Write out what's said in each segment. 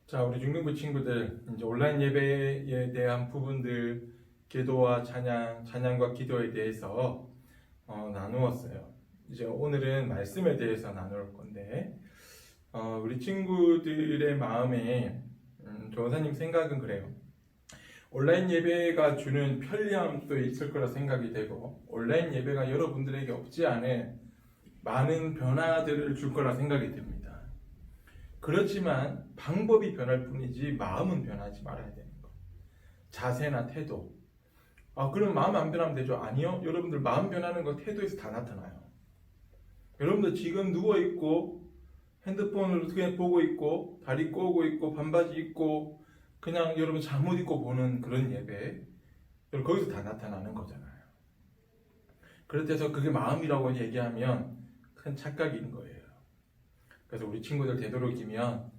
자, 우리 중등부 친구들, 이제 온라인 예배에 대한 부분들, 기도와 찬양과 기도에 대해서 나누었어요. 이제 오늘은 말씀에 대해서 나눌 건데, 우리 친구들의 마음에, 조사님 생각은 그래요. 온라인 예배가 주는 편리함도 있을 거라 생각이 되고, 온라인 예배가 여러분들에게 없지 않은 많은 변화들을 줄 거라 생각이 됩니다. 그렇지만 방법이 변할 뿐이지 마음은 변하지 말아야 되는 거. 자세나 태도. 그럼 마음 안 변하면 되죠? 아니요. 여러분들 마음 변하는 거 태도에서 다 나타나요. 여러분들 지금 누워있고 핸드폰을 그냥 보고 있고 다리 꼬고 있고 반바지 입고 그냥 여러분 잠옷 입고 보는 그런 예배, 여러분 거기서 다 나타나는 거잖아요. 그렇다고 그게 마음이라고 얘기하면 큰 착각인 거예요. 그래서 우리 친구들 되도록이면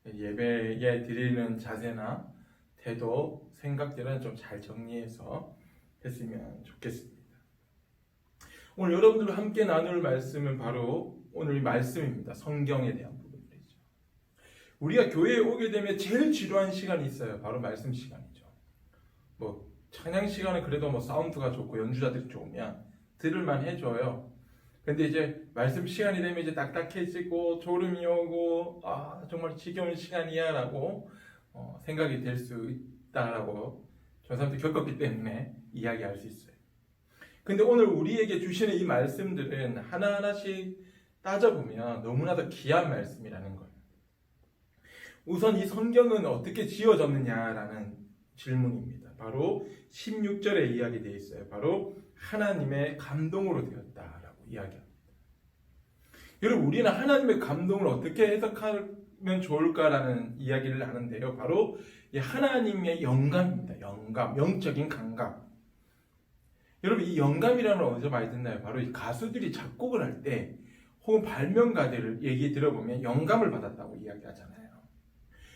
예배에 드리는 자세나 태도, 생각들은 좀 잘 정리해서 했으면 좋겠습니다. 오늘 여러분들과 함께 나눌 말씀은 바로 오늘 말씀입니다. 성경에 대한 부분들이죠. 우리가 교회에 오게 되면 제일 지루한 시간이 있어요. 바로 말씀 시간이죠. 찬양 시간은 그래도 사운드가 좋고 연주자들이 좋으면 들을만 해줘요. 근데 이제 말씀 시간이 되면 이제 딱딱해지고 졸음이 오고 정말 지겨운 시간이야 라고 생각이 될 수 있다라고 저 사람들이 겪었기 때문에 이야기할 수 있어요. 근데 오늘 우리에게 주시는 이 말씀들은 하나하나씩 따져보면 너무나도 귀한 말씀이라는 거예요. 우선 이 성경은 어떻게 지어졌느냐라는 질문입니다. 바로 16절에 이야기되어 있어요. 바로 하나님의 감동으로 되었다라고 이야기합니다. 여러분, 우리는 하나님의 감동을 어떻게 해석하면 좋을까라는 이야기를 하는데요. 바로 이 하나님의 영감입니다. 영감, 영적인 감각. 여러분, 이 영감이라는 걸 어디서 많이 듣나요? 바로 이 가수들이 작곡을 할 때 혹은 발명가들을 얘기 들어보면 영감을 받았다고 이야기하잖아요.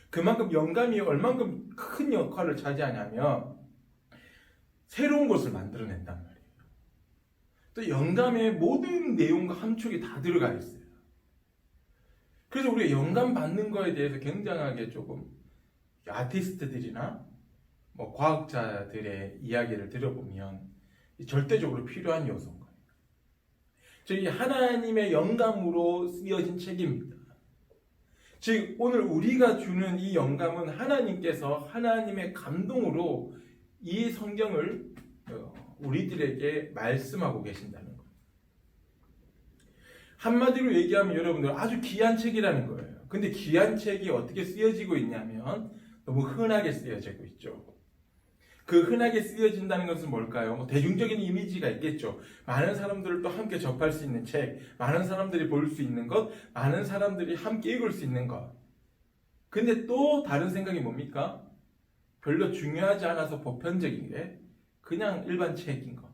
그만큼 영감이 얼만큼 큰 역할을 차지하냐면 새로운 것을 만들어낸단 말이에요. 또 영감의 모든 내용과 함축이 다 들어가 있어요. 그래서 우리가 영감 받는 거에 대해서 굉장하게 조금 아티스트들이나 과학자들의 이야기를 들어보면 절대적으로 필요한 요소인 거예요. 즉, 하나님의 영감으로 쓰여진 책입니다. 즉, 오늘 우리가 주는 이 영감은 하나님께서 하나님의 감동으로 이 성경을 우리들에게 말씀하고 계신다는 거예요. 한마디로 얘기하면 여러분들 아주 귀한 책이라는 거예요. 근데 귀한 책이 어떻게 쓰여지고 있냐면 너무 흔하게 쓰여지고 있죠. 그 흔하게 쓰여진다는 것은 뭘까요? 대중적인 이미지가 있겠죠. 많은 사람들을 또 함께 접할 수 있는 책, 많은 사람들이 볼 수 있는 것, 많은 사람들이 함께 읽을 수 있는 것. 근데 또 다른 생각이 뭡니까? 별로 중요하지 않아서 보편적인 게 그냥 일반 책인 것.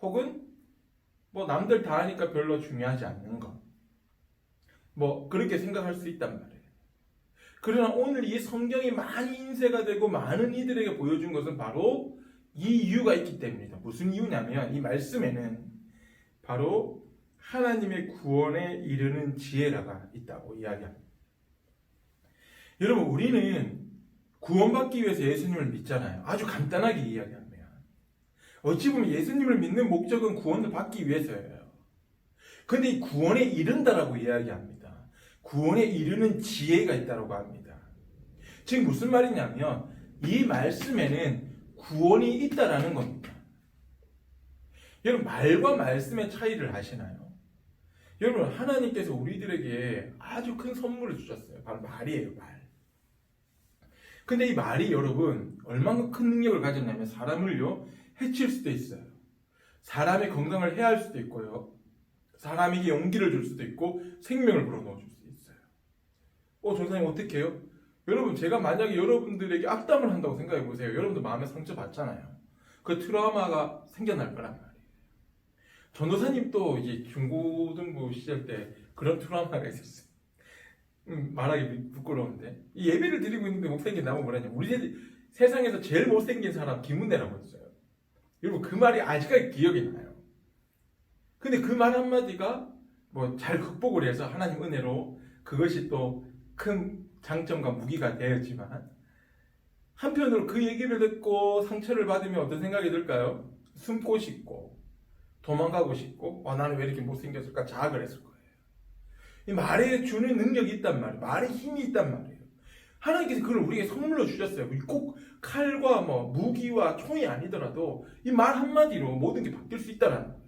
혹은 남들 다 하니까 별로 중요하지 않는 것. 그렇게 생각할 수 있단 말이에요. 그러나 오늘 이 성경이 많이 인쇄가 되고 많은 이들에게 보여준 것은 바로 이 이유가 있기 때문입니다. 무슨 이유냐면 이 말씀에는 바로 하나님의 구원에 이르는 지혜가 있다고 이야기합니다. 여러분, 우리는 구원받기 위해서 예수님을 믿잖아요. 아주 간단하게 이야기합니다. 어찌 보면 예수님을 믿는 목적은 구원을 받기 위해서예요. 그런데 이 구원에 이른다라고 이야기합니다. 구원에 이르는 지혜가 있다고 합니다. 즉 무슨 말이냐면 이 말씀에는 구원이 있다라는 겁니다. 여러분, 말과 말씀의 차이를 아시나요? 여러분, 하나님께서 우리들에게 아주 큰 선물을 주셨어요. 바로 말이에요, 말. 근데 이 말이 여러분 얼마나 큰 능력을 가졌냐면 사람을요 해칠 수도 있어요. 사람의 건강을 해할 수도 있고요. 사람에게 용기를 줄 수도 있고 생명을 불어넣어 줄 수 있어요. 전사님 어떻게 해요? 여러분, 제가 만약에 여러분들에게 악담을 한다고 생각해 보세요. 여러분들 마음에 상처 받잖아요. 그 트라우마가 생겨날 거란 말이에요. 전도사님도 이제 중고등부 시절 때 그런 트라우마가 있었어요. 말하기 부끄러운데 이 예배를 드리고 있는데 못생긴 나무 뭐라냐, 우리 세상에서 제일 못생긴 사람 김은혜라고 했어요. 여러분, 그 말이 아직까지 기억이 나요. 근데 그 말 한마디가 잘 극복을 해서 하나님 은혜로 그것이 또 큰 장점과 무기가 되었지만 한편으로 그 얘기를 듣고 상처를 받으면 어떤 생각이 들까요? 숨고 싶고 도망가고 싶고 나는 왜 이렇게 못생겼을까 자학을 했을 거예요. 이 말에 주는 능력이 있단 말이에요. 말에 힘이 있단 말이에요. 하나님께서 그걸 우리에게 선물로 주셨어요. 꼭 칼과 무기와 총이 아니더라도 이 말 한마디로 모든 게 바뀔 수 있다는 거예요.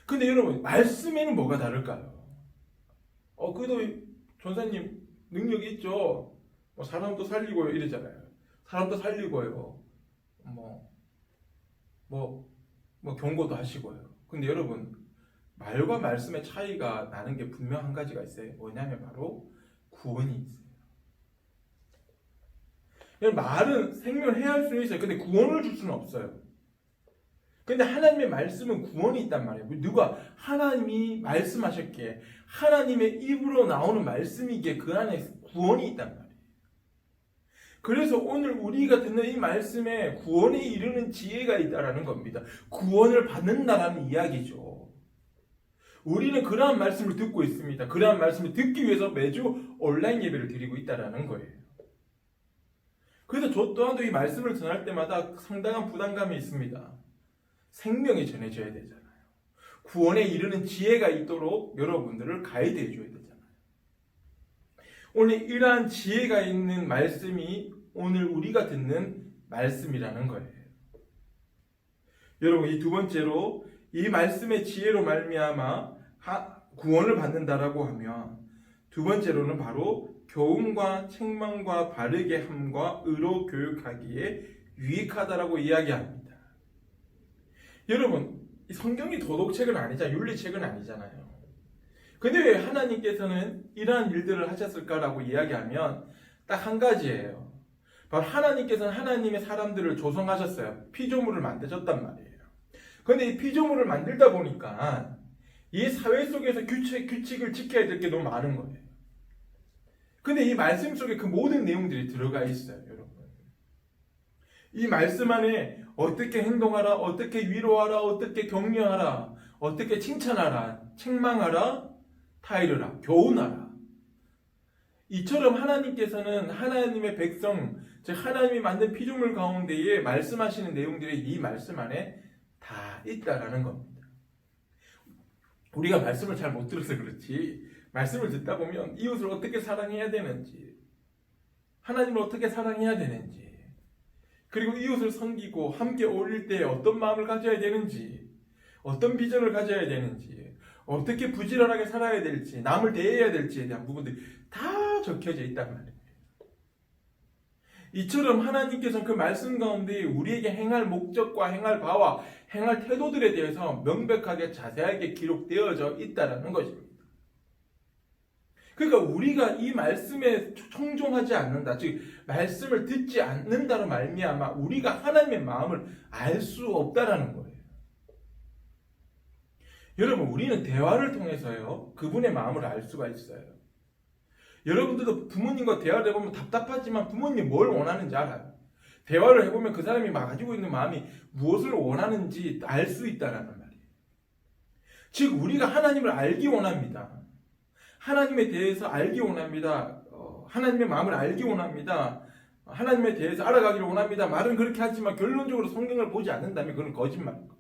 근데 여러분 말씀에는 뭐가 다를까요? 그래도 전사님 능력이 있죠. 사람도 살리고요 이러잖아요. 사람도 살리고요. 경고도 하시고요. 근데 여러분 말과 말씀의 차이가 나는 게 분명 한 가지가 있어요. 뭐냐면 바로 구원이 있어요. 말은 생명을 해할 수는 있어요. 근데 구원을 줄 수는 없어요. 근데 하나님의 말씀은 구원이 있단 말이에요. 누가 하나님이 말씀하셨기에 하나님의 입으로 나오는 말씀이기에 그 안에 구원이 있단 말이에요. 그래서 오늘 우리가 듣는 이 말씀에 구원에 이르는 지혜가 있다라는 겁니다. 구원을 받는다라는 이야기죠. 우리는 그러한 말씀을 듣고 있습니다. 그러한 말씀을 듣기 위해서 매주 온라인 예배를 드리고 있다라는 거예요. 그래서 저 또한도 이 말씀을 전할 때마다 상당한 부담감이 있습니다. 생명이 전해져야 되잖아요. 구원에 이르는 지혜가 있도록 여러분들을 가이드해 줘야 되잖아요. 오늘 이러한 지혜가 있는 말씀이 오늘 우리가 듣는 말씀이라는 거예요. 여러분 이 두 번째로 이 말씀의 지혜로 말미암아 구원을 받는다라고 하면 두 번째로는 바로 교훈과 책망과 바르게 함과 의로 교육하기에 유익하다라고 이야기합니다. 여러분 이 성경이 도덕책은 아니잖아요. 윤리책은 아니잖아요. 근데 왜 하나님께서는 이러한 일들을 하셨을까라고 이야기하면 딱 한 가지예요. 바로 하나님께서는 하나님의 사람들을 조성하셨어요. 피조물을 만드셨단 말이에요. 근데 이 피조물을 만들다 보니까 이 사회 속에서 규칙을 지켜야 될 게 너무 많은 거예요. 근데 이 말씀 속에 그 모든 내용들이 들어가 있어요, 여러분. 이 말씀 안에 어떻게 행동하라, 어떻게 위로하라, 어떻게 격려하라, 어떻게 칭찬하라, 책망하라, 타이르라, 교훈하라. 이처럼 하나님께서는 하나님의 백성, 즉 하나님이 만든 피조물 가운데에 말씀하시는 내용들이 이 말씀 안에 다 있다라는 겁니다. 우리가 말씀을 잘 못 들어서 그렇지 말씀을 듣다 보면 이웃을 어떻게 사랑해야 되는지, 하나님을 어떻게 사랑해야 되는지, 그리고 이웃을 섬기고 함께 어울릴 때 어떤 마음을 가져야 되는지, 어떤 비전을 가져야 되는지, 어떻게 부지런하게 살아야 될지, 남을 대해야 될지에 대한 부분들이 다 적혀져 있단 말이에요. 이처럼 하나님께서는 그 말씀 가운데 우리에게 행할 목적과 행할 바와 행할 태도들에 대해서 명백하게 자세하게 기록되어져 있다는 것입니다. 그러니까 우리가 이 말씀에 청종하지 않는다, 즉 말씀을 듣지 않는다로 말미암아 우리가 하나님의 마음을 알 수 없다라는 거예요. 여러분 우리는 대화를 통해서요 그분의 마음을 알 수가 있어요. 여러분들도 부모님과 대화를 해보면 답답하지만 부모님이 뭘 원하는지 알아요. 대화를 해보면 그 사람이 가지고 있는 마음이 무엇을 원하는지 알 수 있다라는 말이에요. 즉 우리가 하나님을 알기 원합니다. 하나님에 대해서 알기 원합니다. 하나님의 마음을 알기 원합니다. 하나님에 대해서 알아가기를 원합니다. 말은 그렇게 하지만 결론적으로 성경을 보지 않는다면 그건 거짓말입니다.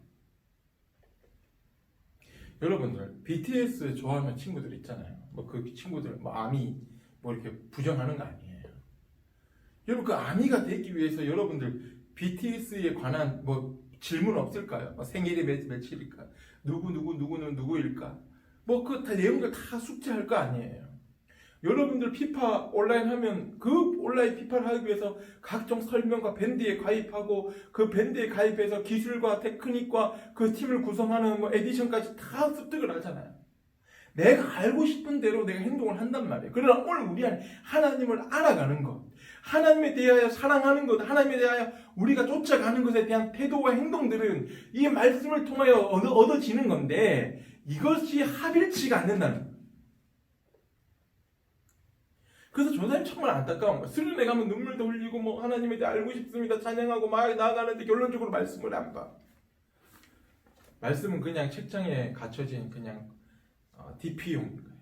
여러분들 BTS 좋아하는 친구들 있잖아요. 그 친구들 아미 이렇게 부정하는 거 아니에요. 여러분 그 아미가 되기 위해서 여러분들 BTS에 관한 질문 없을까요? 생일이 며칠일까? 누구는 누구일까? 그 내용들 다 숙지할 거 아니에요. 여러분들 피파 온라인 하면 그 온라인 피파를 하기 위해서 각종 설명과 밴드에 가입하고 그 밴드에 가입해서 기술과 테크닉과 그 팀을 구성하는 에디션까지 다 습득을 하잖아요. 내가 알고 싶은 대로 내가 행동을 한단 말이에요. 그러나 오늘 우리 안에 하나님을 알아가는 것, 하나님에 대하여 사랑하는 것, 하나님에 대하여 우리가 쫓아가는 것에 대한 태도와 행동들은 이 말씀을 통하여 얻어지는 건데 이것이 합일치가 않는다는 거예요. 그래서 조사님 정말 안타까운 거예요. 수련회 가면 눈물도 흘리고 하나님에 대해 알고 싶습니다. 찬양하고 막 나아가는데 결론적으로 말씀을 안 봐. 말씀은 그냥 책장에 갇혀진 그냥 DP용인 거예요.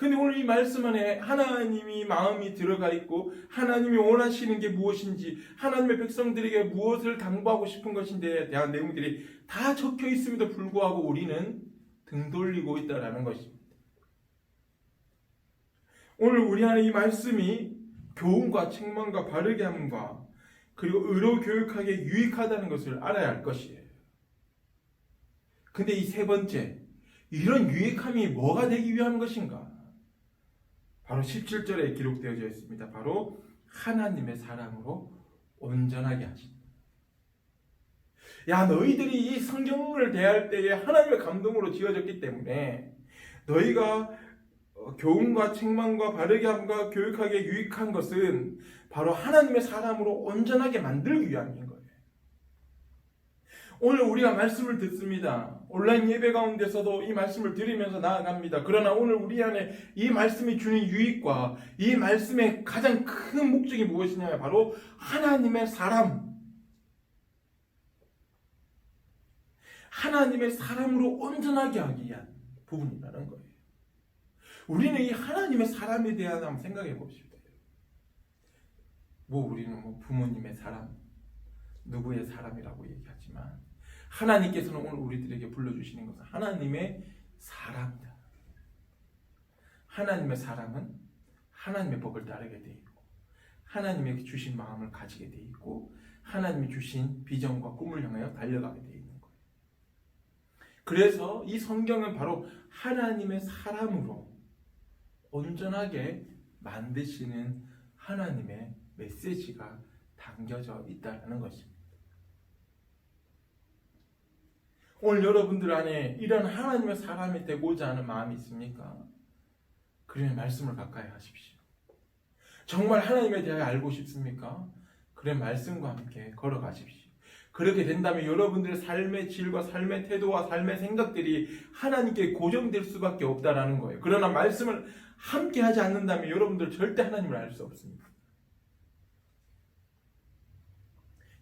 근데 오늘 이 말씀 안에 하나님이 마음이 들어가 있고 하나님이 원하시는 게 무엇인지 하나님의 백성들에게 무엇을 당부하고 싶은 것인지에 대한 내용들이 다 적혀 있음에도 불구하고 우리는 등 돌리고 있다는 것입니다. 오늘 우리 안에 이 말씀이 교훈과 책망과 바르게 함과 그리고 의로 교육하기에 유익하다는 것을 알아야 할 것이에요. 근데 이 세 번째, 이런 유익함이 뭐가 되기 위한 것인가? 바로 17절에 기록되어져 있습니다. 바로 하나님의 사랑으로 온전하게 하신다. 야, 너희들이 이 성경을 대할 때에 하나님의 감동으로 지어졌기 때문에 너희가 교훈과 책망과 바르게 함과 교육하기에 유익한 것은 바로 하나님의 사람으로 온전하게 만들기 위함인 거예요. 오늘 우리가 말씀을 듣습니다. 온라인 예배 가운데서도 이 말씀을 들으면서 나아갑니다. 그러나 오늘 우리 안에 이 말씀이 주는 유익과 이 말씀의 가장 큰 목적이 무엇이냐? 바로 하나님의 사람, 하나님의 사람으로 온전하게 하기 위한 부분이라는 거예요. 우리는 이 하나님의 사람에 대한 한번 생각해 봅시다. 우리는 부모님의 사람, 누구의 사람이라고 얘기하지만 하나님께서는 오늘 우리들에게 불러주시는 것은 하나님의 사람이다. 하나님의 사람은 하나님의 법을 따르게 돼 있고 하나님의 주신 마음을 가지게 돼 있고 하나님이 주신 비전과 꿈을 향하여 달려가게 돼 있는 거예요. 그래서 이 성경은 바로 하나님의 사람으로 온전하게 만드시는 하나님의 메시지가 담겨져 있다는 것입니다. 오늘 여러분들 안에 이런 하나님의 사람이 되고자 하는 마음이 있습니까? 그러면 말씀을 가까이 하십시오. 정말 하나님에 대하여 알고 싶습니까? 그래 말씀과 함께 걸어가십시오. 그렇게 된다면 여러분들의 삶의 질과 삶의 태도와 삶의 생각들이 하나님께 고정될 수밖에 없다라는 거예요. 그러나 말씀을 함께 하지 않는다면 여러분들 절대 하나님을 알 수 없습니다.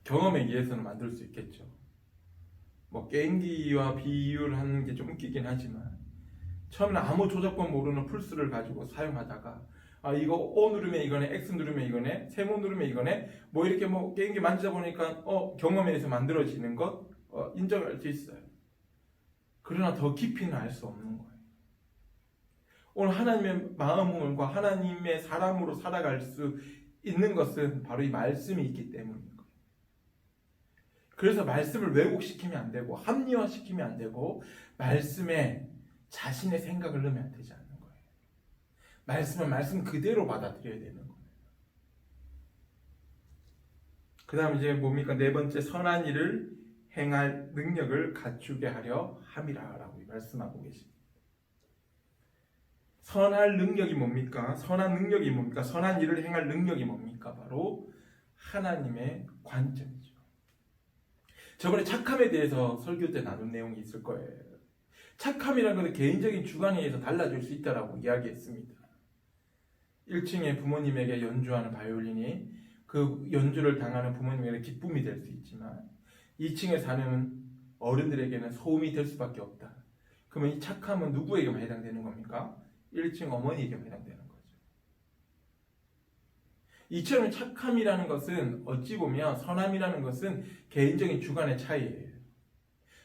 경험에 의해서는 만들 수 있겠죠. 게임기와 비유하는 게 좀 웃기긴 하지만 처음에는 아무 조작법 모르는 플스를 가지고 사용하다가 이거 O 누르면 이거네, X 누르면 이거네, 세모 누르면 이거네, 이렇게 게임기 만지다 보니까 경험에 의해서 만들어지는 것 인정할 수 있어요. 그러나 더 깊이는 알 수 없는 거예요. 오늘 하나님의 마음과 하나님의 사람으로 살아갈 수 있는 것은 바로 이 말씀이 있기 때문인 거예요. 그래서 말씀을 왜곡시키면 안 되고 합리화시키면 안 되고 말씀에 자신의 생각을 넣으면 되지 않는 거예요. 말씀은 말씀 그대로 받아들여야 되는 거예요. 그 다음 이제 뭡니까? 네 번째, 선한 일을 행할 능력을 갖추게 하려 함이라 라고 말씀하고 계십니다. 선할 능력이 뭡니까? 선한 능력이 뭡니까? 선한 일을 행할 능력이 뭡니까? 바로 하나님의 관점이죠. 저번에 착함에 대해서 설교 때 나눈 내용이 있을 거예요. 착함이라는 것은 개인적인 주관에 의해서 달라질 수 있다고 이야기했습니다. 1층에 부모님에게 연주하는 바이올린이 그 연주를 당하는 부모님에게 기쁨이 될 수 있지만 2층에 사는 어른들에게는 소음이 될 수밖에 없다. 그러면 이 착함은 누구에게만 해당되는 겁니까? 1층 어머니에게만 해당되는 거죠. 이처럼 착함이라는 것은 어찌 보면 선함이라는 것은 개인적인 주관의 차이예요.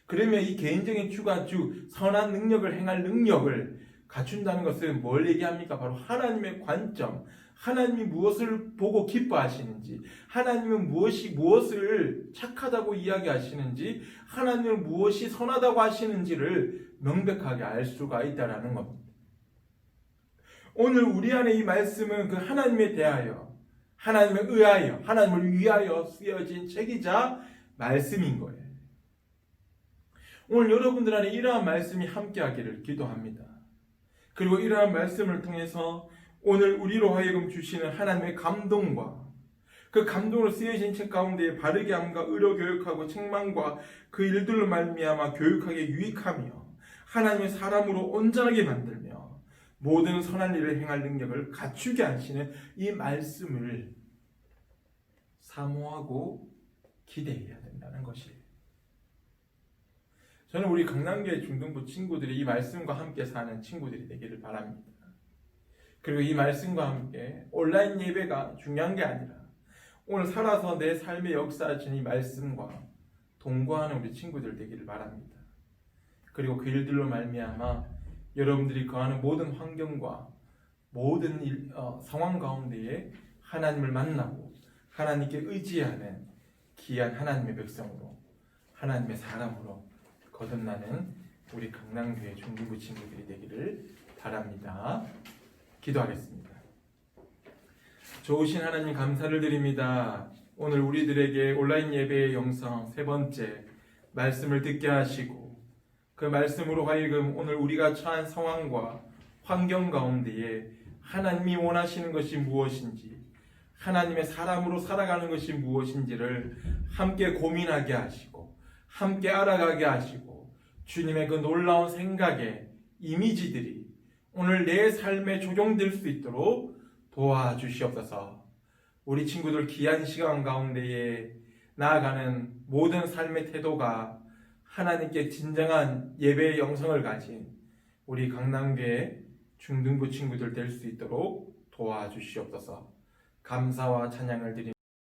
그러면 이 개인적인 주관주 선한 능력을 행할 능력을 갖춘다는 것은 뭘 얘기합니까? 바로 하나님의 관점, 하나님이 무엇을 보고 기뻐하시는지, 하나님은 무엇을 착하다고 이야기하시는지, 하나님은 무엇이 선하다고 하시는지를 명백하게 알 수가 있다는 겁니다. 오늘 우리 안에 이 말씀은 그 하나님에 대하여, 하나님에 의하여, 하나님을 위하여 쓰여진 책이자 말씀인 거예요. 오늘 여러분들 안에 이러한 말씀이 함께하기를 기도합니다. 그리고 이러한 말씀을 통해서 오늘 우리로 하여금 주시는 하나님의 감동과 그 감동으로 쓰여진 책 가운데 바르게 함과 의로 교육하고 책망과 그 일들로 말미암아 교육하기에 유익하며 하나님의 사람으로 온전하게 만들며 모든 선한 일을 행할 능력을 갖추게 하시는 이 말씀을 사모하고 기대해야 된다는 것이에요. 저는 우리 강남교회 중등부 친구들이 이 말씀과 함께 사는 친구들이 되기를 바랍니다. 그리고 이 말씀과 함께 온라인 예배가 중요한 게 아니라 오늘 살아서 내 삶의 역사하신 이 말씀과 동거하는 우리 친구들 되기를 바랍니다. 그리고 그 일들로 말미암아 여러분들이 거하는 모든 환경과 모든 상황 가운데에 하나님을 만나고 하나님께 의지하는 귀한 하나님의 백성으로 하나님의 사람으로 거듭나는 우리 강남교회 중등부 친구들이 되기를 바랍니다. 기도하겠습니다. 좋으신 하나님 감사를 드립니다. 오늘 우리들에게 온라인 예배의 영성 세 번째 말씀을 듣게 하시고 그 말씀으로 하여금 오늘 우리가 처한 상황과 환경 가운데에 하나님이 원하시는 것이 무엇인지 하나님의 사람으로 살아가는 것이 무엇인지를 함께 고민하게 하시고 함께 알아가게 하시고 주님의 그 놀라운 생각의 이미지들이 오늘 내 삶에 적용될 수 있도록 도와주시옵소서. 우리 친구들 귀한 시간 가운데에 나아가는 모든 삶의 태도가 하나님께 진정한 예배의 영성을 가진 우리 강남교회 중등부 친구들 될 수 있도록 도와주시옵소서. 감사와 찬양을 드립니다.